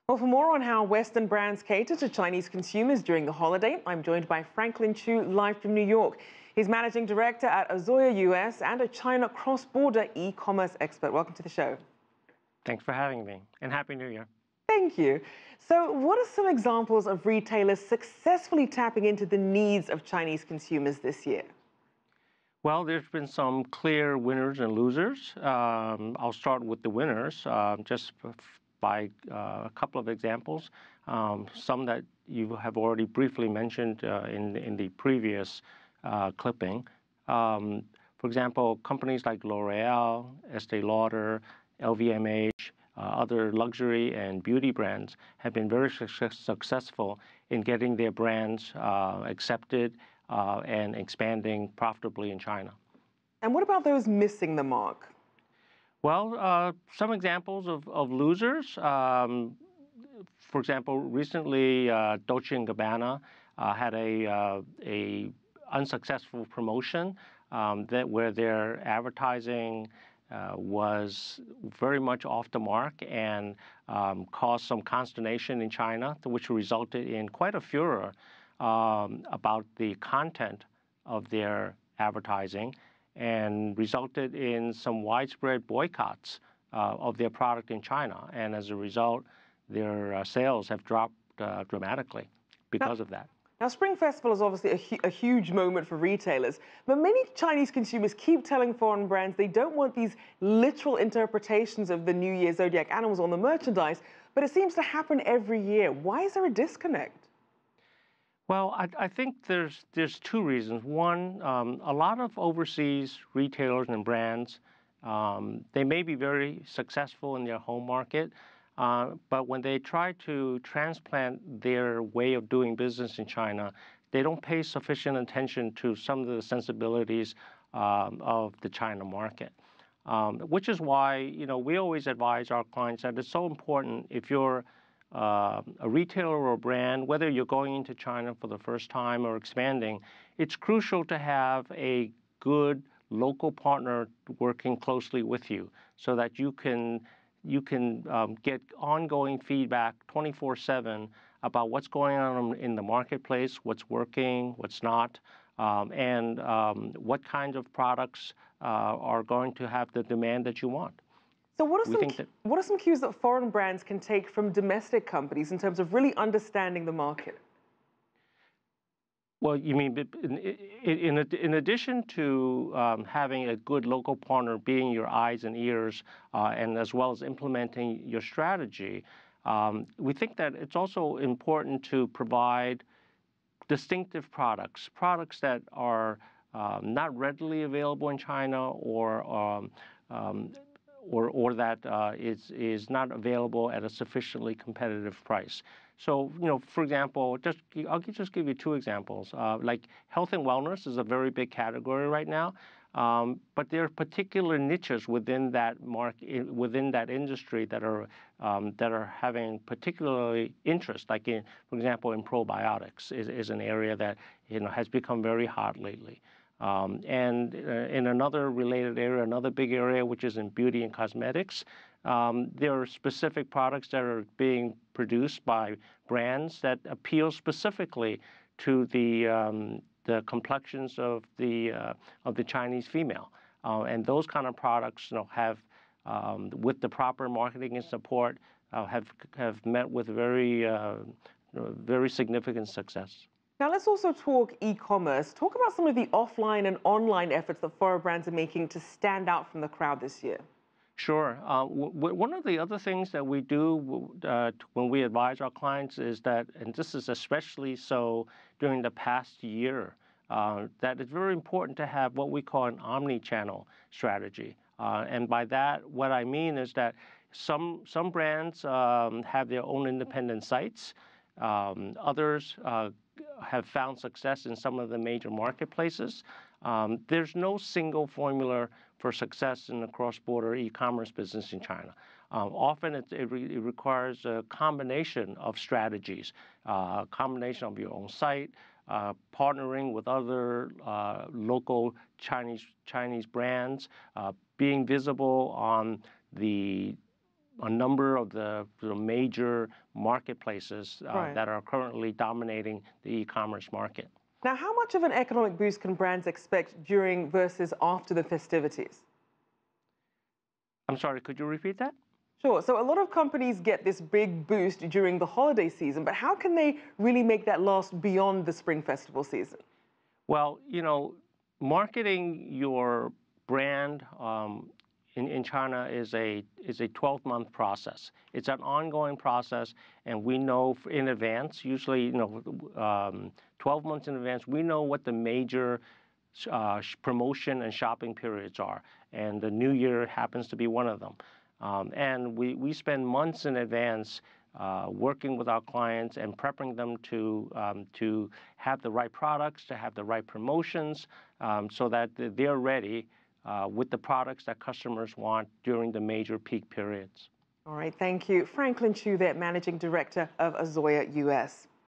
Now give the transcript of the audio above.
Well, for more on how Western brands cater to Chinese consumers during the holiday, I'm joined by Franklin Chu, live from New York. He's managing director at Azoya U.S. and a China cross-border e-commerce expert. Welcome to the show. Thanks for having me, and Happy New Year. Thank you. So what are some examples of retailers successfully tapping into the needs of Chinese consumers this year? Well, there's been some clear winners and losers. I'll start with the winners, just by a couple of examples. Some that you have already briefly mentioned in the previous clipping. For example, companies like L'Oreal, Estee Lauder, LVMH, other luxury and beauty brands have been very successful in getting their brands accepted and expanding profitably in China. And what about those missing the mark? Well, some examples of losers. For example, recently Dolce & Gabbana had a unsuccessful promotion where their advertising was very much off the mark and caused some consternation in China, which resulted in quite a furor about the content of their advertising and resulted in some widespread boycotts of their product in China. And as a result, their sales have dropped dramatically because of that. Now, Spring Festival is obviously a huge moment for retailers, but many Chinese consumers keep telling foreign brands they don't want these literal interpretations of the New Year zodiac animals on the merchandise, but it seems to happen every year. Why is there a disconnect? Well, I think there's two reasons. One, a lot of overseas retailers and brands, they may be very successful in their home market, but when they try to transplant their way of doing business in China, they don't pay sufficient attention to some of the sensibilities of the China market, which is why we always advise our clients that it's so important if you're a retailer or a brand, whether you're going into China for the first time or expanding, it's crucial to have a good local partner working closely with you so that you can get ongoing feedback 24/7 about what's going on in the marketplace, what's working, what's not, and what kinds of products are going to have the demand that you want. So what are some cues that foreign brands can take from domestic companies in terms of really understanding the market? Well, you mean in addition to having a good local partner being your eyes and ears, and as well as implementing your strategy, we think that it's also important to provide distinctive products that are not readily available in China or that is not available at a sufficiently competitive price. So, for example, I'll just give you two examples. Like health and wellness is a very big category right now, but there are particular niches within that market, within that industry that are having particularly interest. Like for example, in probiotics is an area that has become very hot lately. And in another related area, another big area, which is in beauty and cosmetics, there are specific products that are being produced by brands that appeal specifically to the complexions of the Chinese female, and those kind of products, have with the proper marketing and support, have met with very significant success. Now, let's also talk e-commerce. Talk about some of the offline and online efforts that foreign brands are making to stand out from the crowd this year. Sure. One of the other things that we do when we advise our clients is that, and this is especially so during the past year, that it's very important to have what we call an omni-channel strategy. And by that, what I mean is that some brands have their own independent sites. Others have found success in some of the major marketplaces. There's no single formula for success in the cross-border e-commerce business in China. Often it requires a combination of strategies, a combination of your own site, partnering with other local Chinese brands, being visible on a number of the major marketplaces that are currently dominating the e-commerce market. Now, how much of an economic boost can brands expect during versus after the festivities? I'm sorry, could you repeat that? Sure. So a lot of companies get this big boost during the holiday season, but how can they really make that last beyond the Spring Festival season? Well, marketing your brand in China is a 12-month process. It's an ongoing process, and we know in advance, usually 12 months in advance, we know what the major promotion and shopping periods are, and the New Year happens to be one of them. And we spend months in advance working with our clients and prepping them to have the right products, to have the right promotions, so that they're ready with the products that customers want during the major peak periods. All right, thank you. Franklin Chu, there, Managing Director of Azoya U.S.